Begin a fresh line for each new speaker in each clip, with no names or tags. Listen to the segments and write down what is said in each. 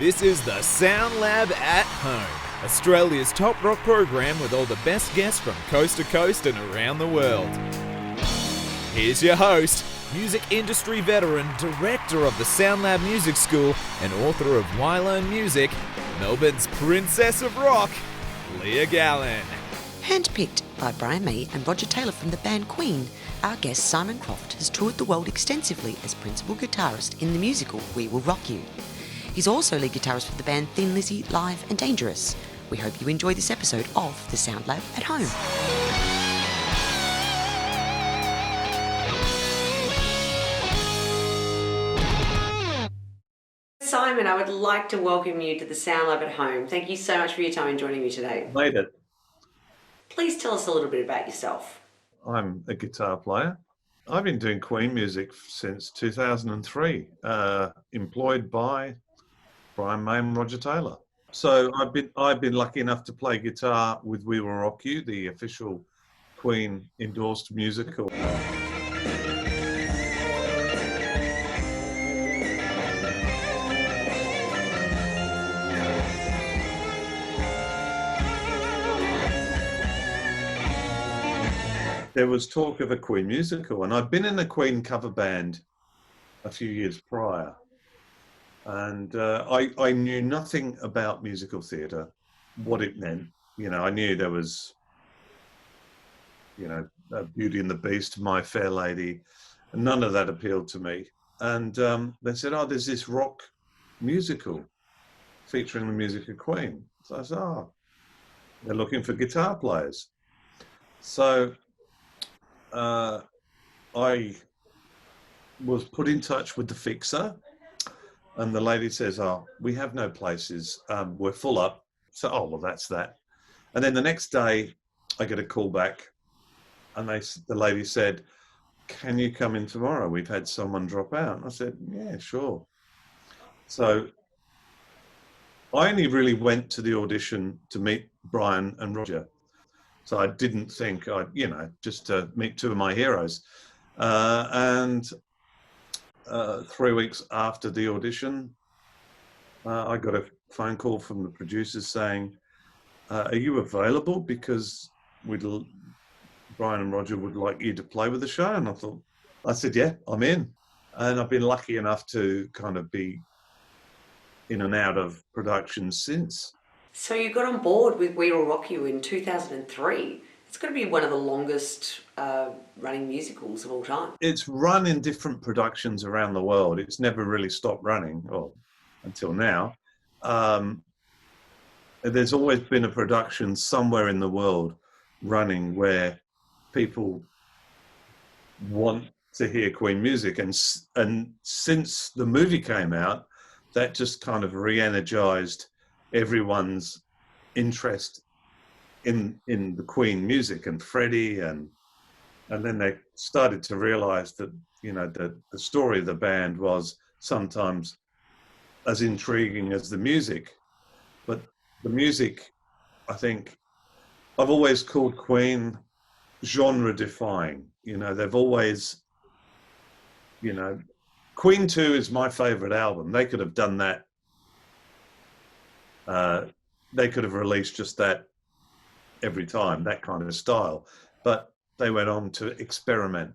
This is the SoundLab at Home, Australia's top rock program with all the best guests from coast to coast and around the world. Here's your host, music industry veteran, director of the SoundLab Music School, and author of Why Learn Music, Melbourne's Princess of Rock, Leah Gallin.
Handpicked by Brian May and Rodger Taylor from the band Queen, our guest Simon Croft has toured the world extensively as principal guitarist in the musical We Will Rock You. He's also lead guitarist for the band Thin Lizzy, Live and Dangerous. We hope you enjoy this episode of the SoundLab at Home. Simon, I would like to welcome you to the SoundLab at Home. Thank you so much for your time and joining me today.
Made it.
Please tell us a little bit about yourself.
I'm a guitar player. I've been doing Queen music since 2003, employed by Brian May and Rodger Taylor. So I've been lucky enough to play guitar with We Will Rock You, the official Queen endorsed musical. There was talk of a Queen musical, and I'd been in a Queen cover band a few years prior. And I knew nothing about musical theatre, what it meant. You know, I knew there was, Beauty and the Beast, My Fair Lady. None of that appealed to me. And they said, oh, there's this rock musical featuring the music of Queen. So I said, they're looking for guitar players. So I was put in touch with the fixer. And the lady says, we have no places. We're full up. So, well, that's that. And then the next day, I get a call back. And the lady said, can you come in tomorrow? We've had someone drop out. And I said, yeah, sure. So I only really went to the audition to meet Brian and Rodger. So I didn't think just to meet two of my heroes. And 3 weeks after the audition, I got a phone call from the producers saying, are you available? Because Brian and Rodger would like you to play with the show. And I said, yeah, I'm in. And I've been lucky enough to kind of be in and out of production since.
So you got on board with We Will Rock You in 2003. It's got to be one of the longest running musicals of all time.
It's run in different productions around the world. It's never really stopped running, until now. There's always been a production somewhere in the world running where people want to hear Queen music. And since the movie came out, that just kind of re-energized everyone's interest in the Queen music and Freddie, and then they started to realize that the story of the band was sometimes as intriguing as the music. But the music, I think, I've always called Queen genre defying. They've always, Queen 2 is my favorite album. They could have done that. They could have released just that every time, that kind of style, but they went on to experiment.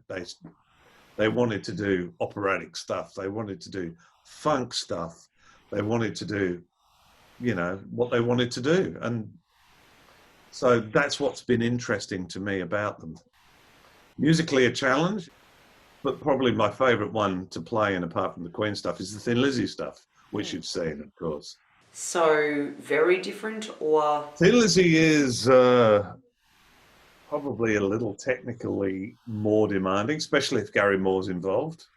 They wanted to do operatic stuff. They wanted to do funk stuff. They wanted to do, what they wanted to do. And so that's what's been interesting to me about them. Musically a challenge, but probably my favorite one to play, and apart from the Queen stuff, is the Thin Lizzy stuff, which you've seen, of course.
So very different, or?
Thin Lizzy is probably a little technically more demanding, especially if Gary Moore's involved.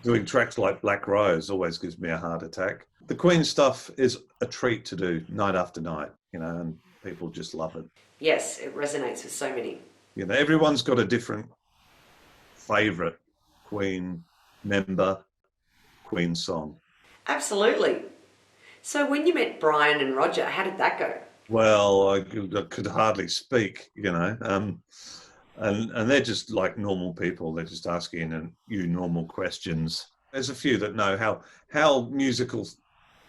Doing tracks like Black Rose always gives me a heart attack. The Queen stuff is a treat to do night after night, and people just love it.
Yes, it resonates with so many.
Everyone's got a different favourite Queen member, Queen song.
Absolutely. So when you met Brian and Rodger, how did that go?
Well, I could hardly speak, and they're just like normal people. They're just asking you normal questions. There's a few that know how musical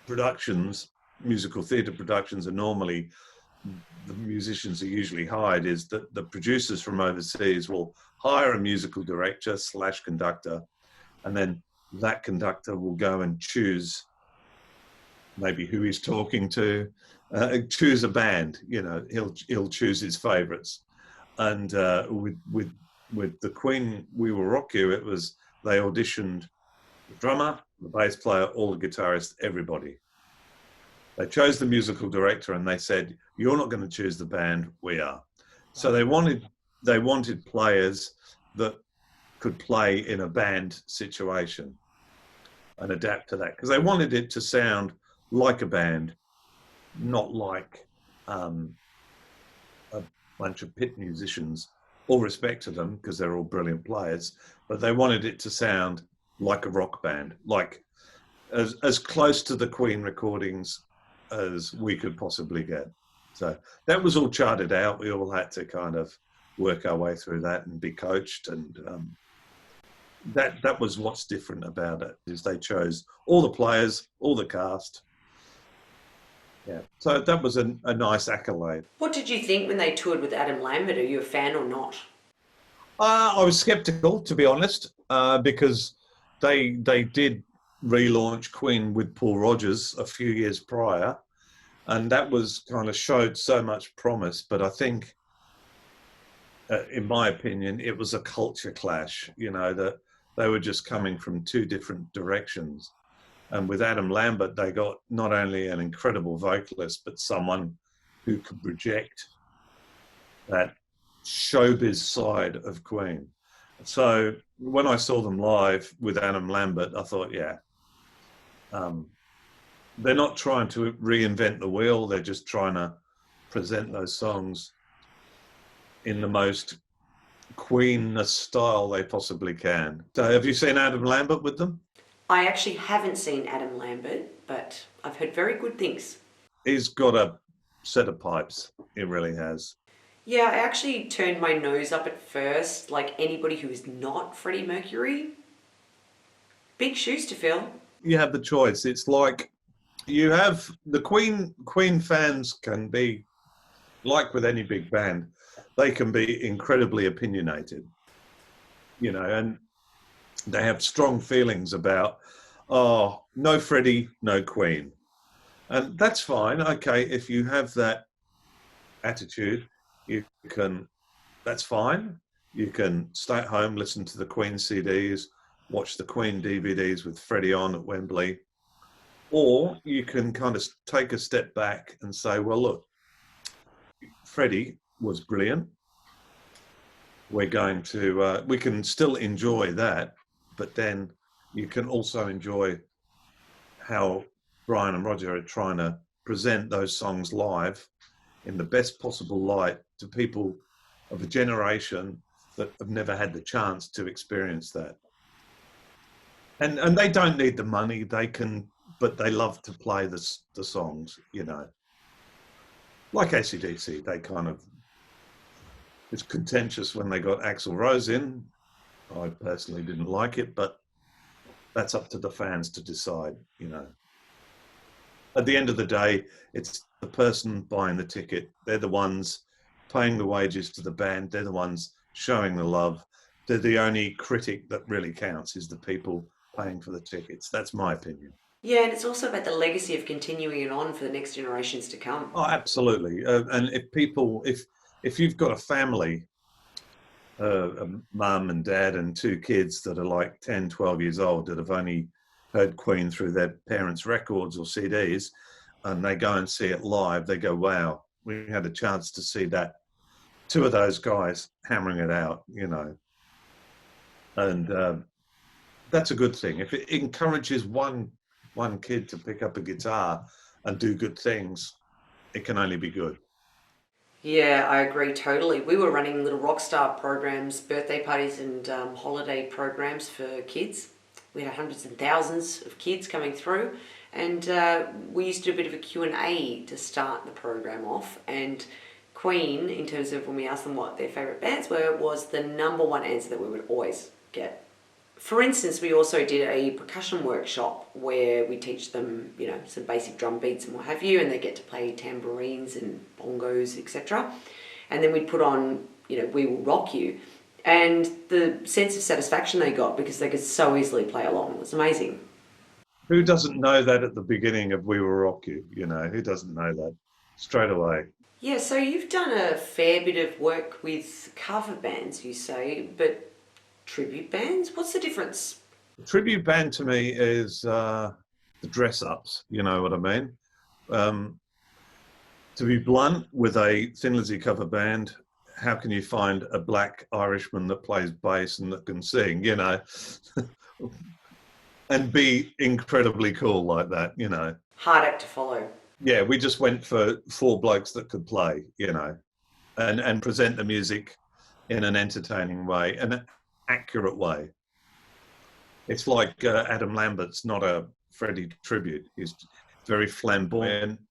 theatre productions are normally. The musicians are usually hired is that the producers from overseas will hire a musical director / conductor, and then that conductor will go and choose maybe who he's talking to, choose a band. He'll choose his favourites. And with the Queen, We Will Rock You, it was they auditioned the drummer, the bass player, all the guitarists, everybody. They chose the musical director, and they said, "You're not going to choose the band, we are." So they wanted players that could play in a band situation and adapt to that, because they wanted it to sound like a band, not like a bunch of pit musicians. All respect to them, because they're all brilliant players, but they wanted it to sound like a rock band, like as close to the Queen recordings as we could possibly get. So that was all charted out. We all had to kind of work our way through that and be coached, and that was what's different about it, is they chose all the players, all the cast. Yeah, so that was a nice accolade.
What did you think when they toured with Adam Lambert? Are you a fan or not?
I was skeptical, to be honest, because they did relaunch Queen with Paul Rodgers a few years prior, and that was kind of showed so much promise. But I think, in my opinion, it was a culture clash. That they were just coming from two different directions. And with Adam Lambert, they got not only an incredible vocalist, but someone who could project that showbiz side of Queen. So when I saw them live with Adam Lambert, I thought, yeah, they're not trying to reinvent the wheel. They're just trying to present those songs in the most Queen-ness style they possibly can. So have you seen Adam Lambert with them?
I actually haven't seen Adam Lambert, but I've heard very good things.
He's got a set of pipes. He really has.
Yeah, I actually turned my nose up at first, like anybody who is not Freddie Mercury. Big shoes to fill.
You have the choice. It's like you have the Queen fans can be, like with any big band, they can be incredibly opinionated, and they have strong feelings about, oh, no Freddie, no Queen. And that's fine. Okay, if you have that attitude, that's fine. You can stay at home, listen to the Queen CDs, watch the Queen DVDs with Freddie on at Wembley. Or you can kind of take a step back and say, well, look, Freddie was brilliant. We can still enjoy that, but then you can also enjoy how Brian and Rodger are trying to present those songs live in the best possible light to people of a generation that have never had the chance to experience that. And they don't need the money, but they love to play the songs, Like AC/DC, it's contentious when they got Axl Rose in. I personally didn't like it, but that's up to the fans to decide, At the end of the day, it's the person buying the ticket. They're the ones paying the wages to the band. They're the ones showing the love. They're the only critic that really counts, is the people paying for the tickets. That's my opinion.
Yeah, and it's also about the legacy of continuing it on for the next generations to come.
Oh, absolutely. And if you've got a family, a mum and dad and two kids that are like 10, 12 years old that have only heard Queen through their parents' records or CDs, and they go and see it live, they go, wow, we had a chance to see that. Two of those guys hammering it out, And that's a good thing. If it encourages one kid to pick up a guitar and do good things, it can only be good.
Yeah, I agree totally. We were running little rockstar programs, birthday parties and holiday programs for kids. We had hundreds and thousands of kids coming through, And we used to do a bit of a Q&A to start the program off, and Queen, in terms of when we asked them what their favourite bands were, was the number one answer that we would always get. For instance, we also did a percussion workshop where we teach them, you know, some basic drum beats and what have you, and they get to play tambourines and bongos, etc. And then we'd put on, you know, We Will Rock You. And the sense of satisfaction they got because they could so easily play along was amazing.
Who doesn't know that at the beginning of We Will Rock You? You know, who doesn't know that straight away?
Yeah, so you've done a fair bit of work with cover bands, you say, but tribute bands? What's the difference?
A tribute band to me is the dress-ups, you know what I mean? To be blunt, with a Thin Lizzy cover band, how can you find a black Irishman that plays bass and that can sing, you know? And be incredibly cool like that, you know?
Hard act to follow.
Yeah, we just went for 4 blokes that could play, you know, and present the music in an entertaining way, an accurate way. It's like Adam Lambert's not a Freddie tribute. He's very flamboyant.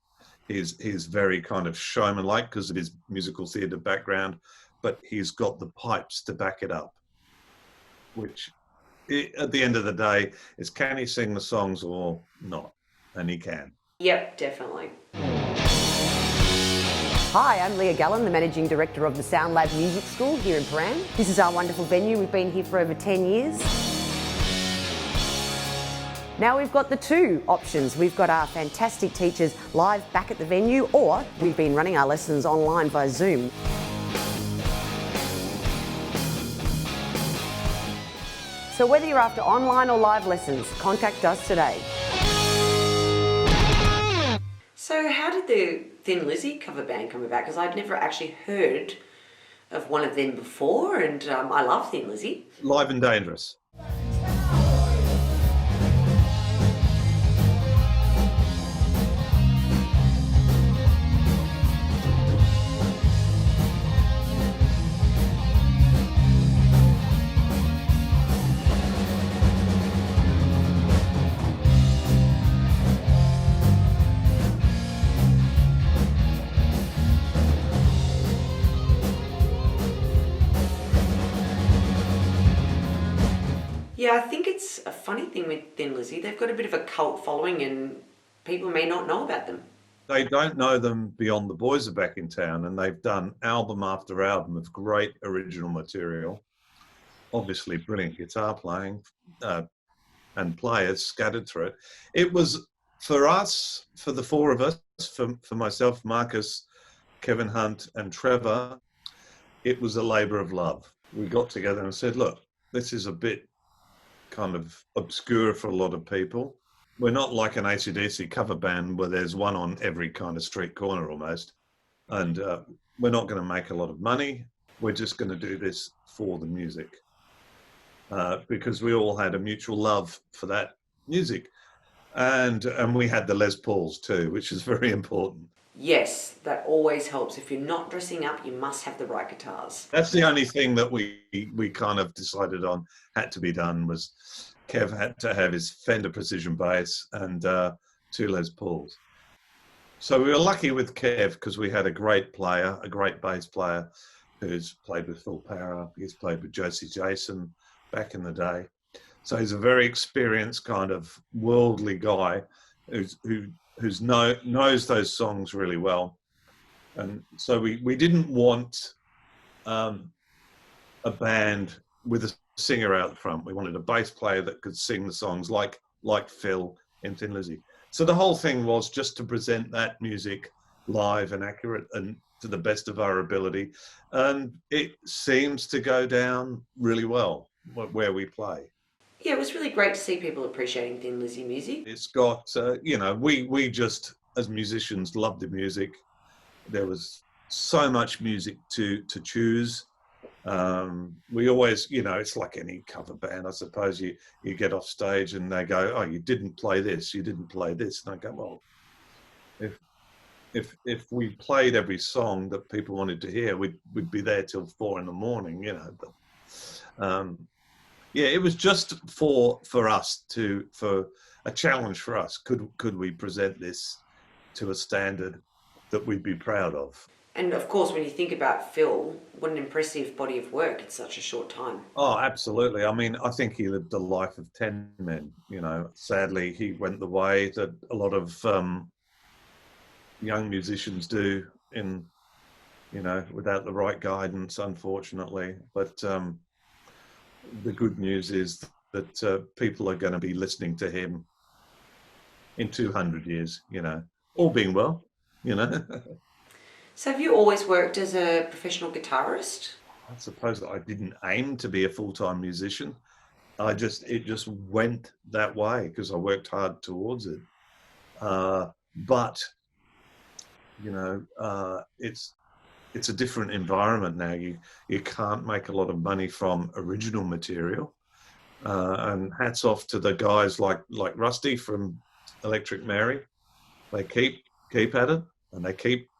He's very kind of showman-like because of his musical theatre background, but he's got the pipes to back it up, which at the end of the day is, can he sing the songs or not? And he can.
Yep, definitely.
Hi, I'm Leah Gallin, the Managing Director of the SoundLab Music School here in Paran. This is our wonderful venue. We've been here for over 10 years. Now we've got the 2 options. We've got our fantastic teachers live back at the venue, or we've been running our lessons online via Zoom. So whether you're after online or live lessons, contact us today.
So how did the Thin Lizzy cover band come about? Because I'd never actually heard of one of them before, and I love Thin Lizzy.
Live and Dangerous.
Yeah, I think it's a funny thing with Thin Lizzy. They've got a bit of a cult following and people may not know about them.
They don't know them beyond The Boys Are Back in Town, and they've done album after album of great original material. Obviously brilliant guitar playing and players scattered through it. It was, for us, for the 4 of us, for myself, Marcus, Kevin Hunt and Trevor, it was a labour of love. We got together and said, look, this is a bit kind of obscure for a lot of people. We're not like an AC/DC cover band where there's one on every kind of street corner almost. And we're not going to make a lot of money. We're just going to do this for the music. Because we all had a mutual love for that music. And we had the Les Pauls too, which is very important.
Yes, that always helps. If you're not dressing up, you must have the right guitars.
That's the only thing that we kind of decided on had to be done, was Kev had to have his Fender Precision bass and 2 Les Pauls. So we were lucky with Kev because we had a great player, a great bass player who's played with Phil Power. He's played with Josie Jason back in the day. So he's a very experienced kind of worldly guy who knows those songs really well. And so we didn't want a band with a singer out front. We wanted a bass player that could sing the songs like Phil in Thin Lizzy. So the whole thing was just to present that music live and accurate and to the best of our ability. And it seems to go down really well where we play.
Yeah, it was really great to see people appreciating Thin Lizzy music.
It's got, we just, as musicians, love the music. There was so much music to choose. We always, it's like any cover band, I suppose. You get off stage and they go, oh, you didn't play this, you didn't play this. And I go, well, if we played every song that people wanted to hear, we'd be there till 4 a.m, But yeah, it was just for us for a challenge for us. Could we present this to a standard that we'd be proud of?
And of course, when you think about Phil, what an impressive body of work in such a short time.
Oh, absolutely. I mean, I think he lived a life of 10 men, you know. Sadly, he went the way that a lot of young musicians do in, you know, without the right guidance, unfortunately. But the good news is that people are going to be listening to him in 200 years, you know, all being well, you know.
So have you always worked as a professional guitarist?
I suppose that I didn't aim to be a full-time musician. It just went that way because I worked hard towards it. But you know, it's a different environment now. You can't make a lot of money from original material. And hats off to the guys like Rusty from Electric Mary. They keep at it, and they keep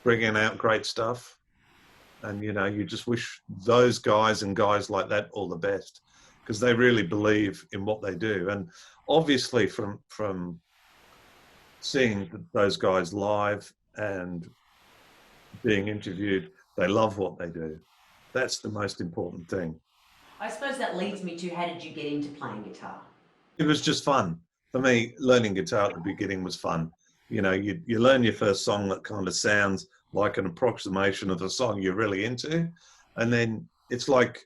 bringing out great stuff. And, you know, you just wish those guys and guys like that all the best, because they really believe in what they do. And obviously from seeing those guys live and being interviewed, they love what they do. That's the most important thing.
I suppose that leads me to, how did you get into playing guitar?
It was just fun. For me, learning guitar at the beginning was fun. You know, you learn your first song that kind of sounds like an approximation of a song you're really into, and then it's like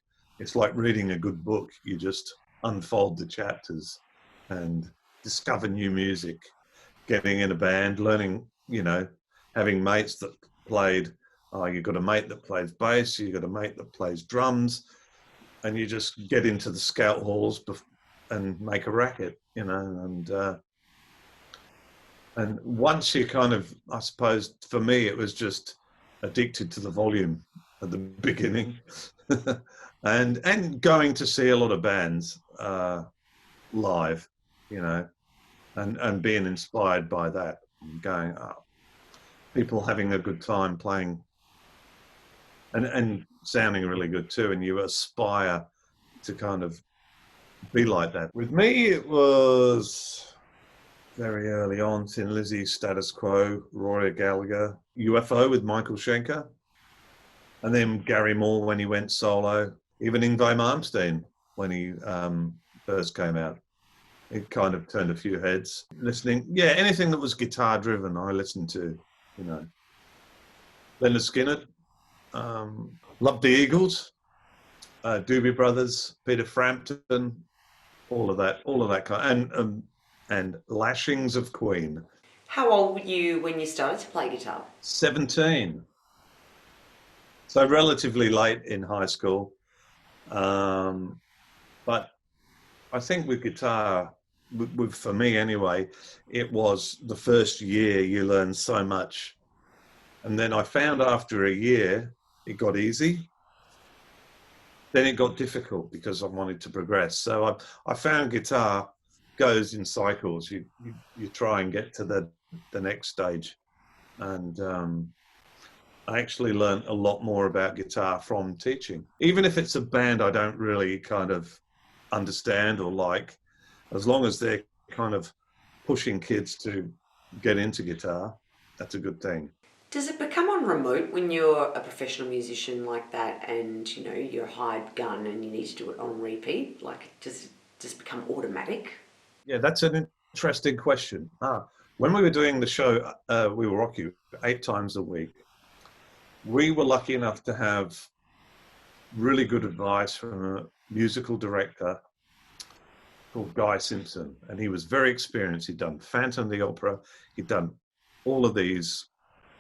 reading a good book. You just unfold the chapters and discover new music. Getting in a band, learning, you know, having mates that played. You've got a mate that plays bass. You've got a mate that plays drums, and you just get into the scout halls and make a racket, you know, and once you kind of, I suppose for me, it was just addicted to the volume at the beginning and going to see a lot of bands live, you know, and being inspired by that, and going, people having a good time playing and sounding really good too. And you aspire to kind of be like that. With me, it was very early on, Thin Lizzy, Status Quo, Roy Gallagher, UFO with Michael Schenker, and then Gary Moore when he went solo, even Yngwie Malmsteen when he first came out. It kind of turned a few heads. Listening, yeah, anything that was guitar driven, I listened to, you know. Leonard Skinner, loved the Eagles, Doobie Brothers, Peter Frampton, all of that kind, and lashings of Queen.
How old were you when you started to play guitar?
17. So relatively late in high school. But I think with guitar, for me anyway, it was the first year you learn so much. And then I found after a year, it got easy. Then it got difficult because I wanted to progress. So I found guitar goes in cycles. You try and get to the next stage. And I actually learned a lot more about guitar from teaching. Even if it's a band I don't really kind of understand or like, as long as they're kind of pushing kids to get into guitar, that's a good thing.
Does it become on remote when you're a professional musician like that, and you know you're a hired gun and you need to do it on repeat? Like, does it just become automatic?
Yeah, that's an interesting question. When we were doing the show, We Will Rock You 8 times a week, we were lucky enough to have really good advice from a musical director called Guy Simpson, and he was very experienced. He'd done Phantom of the Opera. He'd done all of these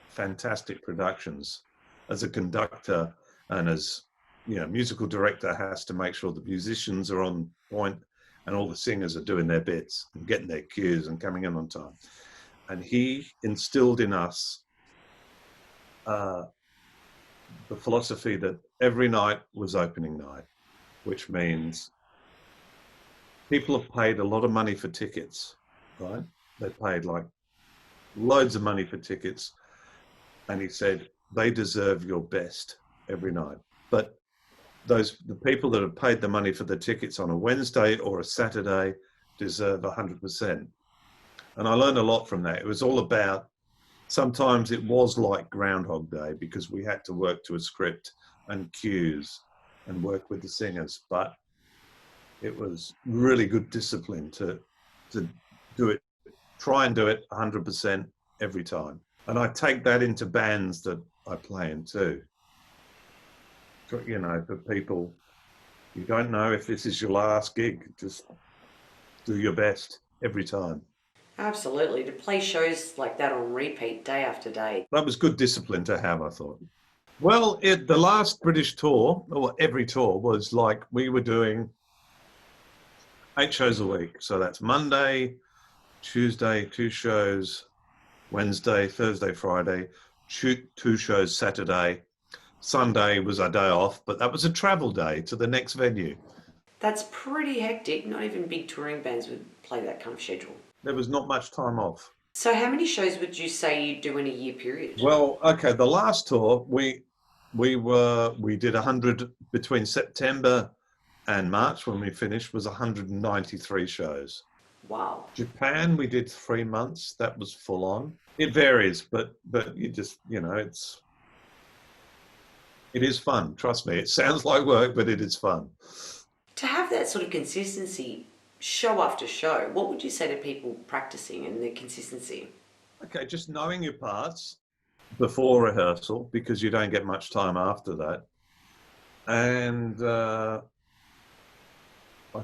fantastic productions. As a conductor and as, you know, musical director has to make sure the musicians are on point and all the singers are doing their bits and getting their cues and coming in on time. And he instilled in us the philosophy that every night was opening night, which means people have paid a lot of money for tickets, right? They paid like loads of money for tickets. And he said, they deserve your best every night. But the people that have paid the money for the tickets on a Wednesday or a Saturday, deserve 100%. And I learned a lot from that. It was all about, sometimes it was like Groundhog Day because we had to work to a script and cues and work with the singers, but it was really good discipline to do it, try and do it 100% every time. And I take that into bands that I play in too. You know, for people, you don't know if this is your last gig, just do your best every time.
Absolutely. To play shows like that on repeat day after day.
That was good discipline to have, I thought. Well, the last British tour, or every tour, was like we were doing 8 shows a week. So that's Monday, Tuesday, 2 shows, Wednesday, Thursday, Friday, 2 shows Saturday. Sunday was our day off, but that was a travel day to the next venue.
That's pretty hectic. Not even big touring bands would play that kind of schedule.
There was not much time off.
So how many shows would you say you do in a year period?
Well, okay, the last tour we did 100 between September and March when we finished was 193 shows.
Wow.
Japan we did 3 months. That was full on. It varies, but you just, you know, it is fun. Trust me, it sounds like work, but it is fun.
To have that sort of consistency, show after show, what would you say to people practicing and their consistency?
Okay, just knowing your parts before rehearsal, because you don't get much time after that. And I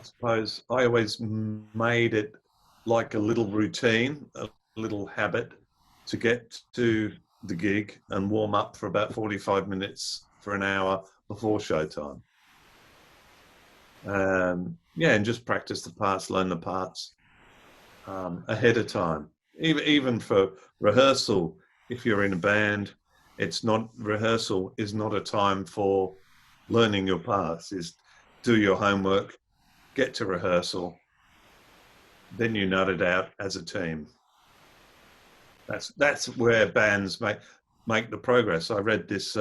suppose I always made it like a little routine, a little habit to get to the gig and warm up for about 45 minutes for an hour before showtime. Yeah, and just practice the parts, learn the parts ahead of time. Even for rehearsal, if you're in a band, rehearsal is not a time for learning your parts. Is do your homework, get to rehearsal, then you nut it out as a team. That's where bands make the progress. I read this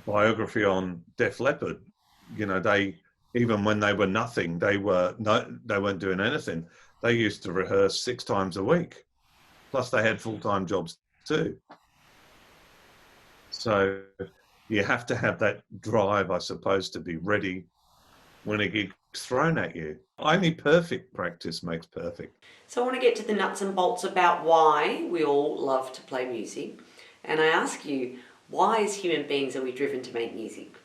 biography on Def Leppard. You know, even when they were nothing, they weren't doing anything. They used to rehearse 6 times a week. Plus they had full-time jobs too. So you have to have that drive, I suppose, to be ready when a gig's thrown at you. Only perfect practice makes perfect.
So I want to get to the nuts and bolts about why we all love to play music. And I ask you, why as human beings are we driven to make music?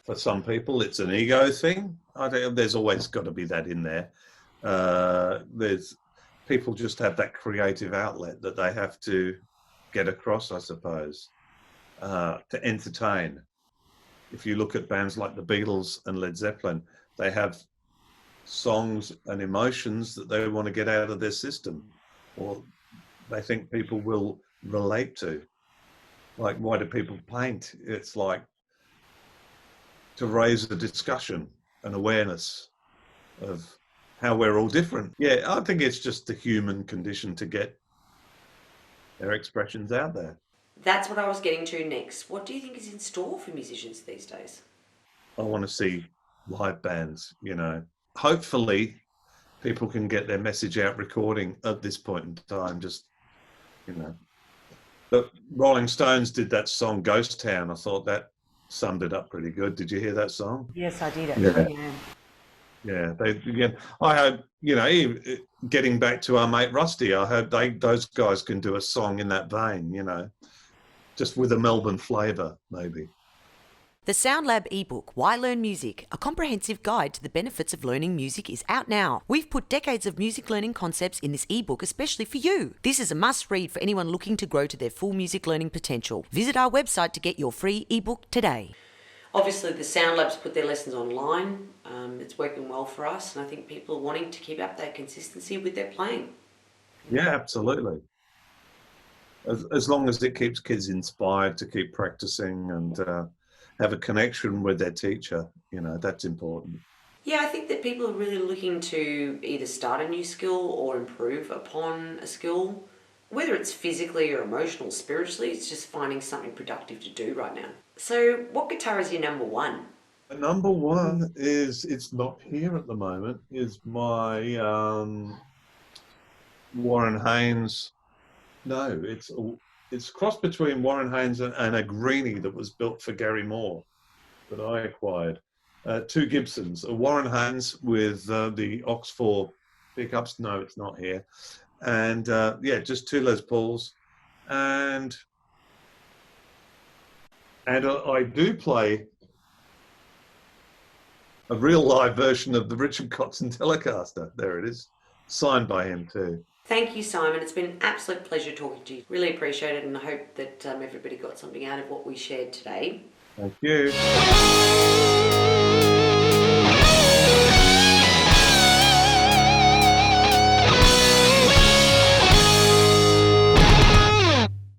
For some people, it's an ego thing. I think there's always got to be that in there. People just have that creative outlet that they have to get across, I suppose, to entertain. If you look at bands like the Beatles and Led Zeppelin, they have songs and emotions that they want to get out of their system, or they think people will relate to. Like, why do people paint? It's like to raise a discussion, an awareness of how we're all different. Yeah, I think it's just the human condition to get their expressions out there.
That's what I was getting to next. What do you think is in store for musicians these days?
I want to see live bands, you know. Hopefully people can get their message out recording at this point in time, just, you know. The Rolling Stones did that song Ghost Town. I thought that summed it up pretty good. Did you hear that song?
Yes, I did.
Yeah. I hope, you know, getting back to our mate Rusty, I hope those guys can do a song in that vein, you know, just with a Melbourne flavour, maybe.
The SoundLab ebook, Why Learn Music? A comprehensive guide to the benefits of learning music is out now. We've put decades of music learning concepts in this ebook especially for you. This is a must-read for anyone looking to grow to their full music learning potential. Visit our website to get your free ebook today.
Obviously, the SoundLabs put their lessons online. It's working well for us, and I think people are wanting to keep up that consistency with their playing.
Yeah, absolutely. As long as it keeps kids inspired to keep practicing and have a connection with their teacher, you know, that's important.
Yeah, I think that people are really looking to either start a new skill or improve upon a skill. Whether it's physically or emotional, spiritually, it's just finding something productive to do right now. So what guitar is your number one?
The number one is, it's not here at the moment, is my Warren Haynes. No, it's crossed between Warren Haynes and a Greenie that was built for Gary Moore that I acquired. Two Gibsons, a Warren Haynes with the Ox4 pickups. No, it's not here. And yeah, just two Les Pauls. And I do play a real live version of the Richard Kotzen Telecaster. There it is, signed by him too.
Thank you, Simon. It's been an absolute pleasure talking to you. Really appreciate it, and I hope that everybody got something out of what we shared today.
Thank you.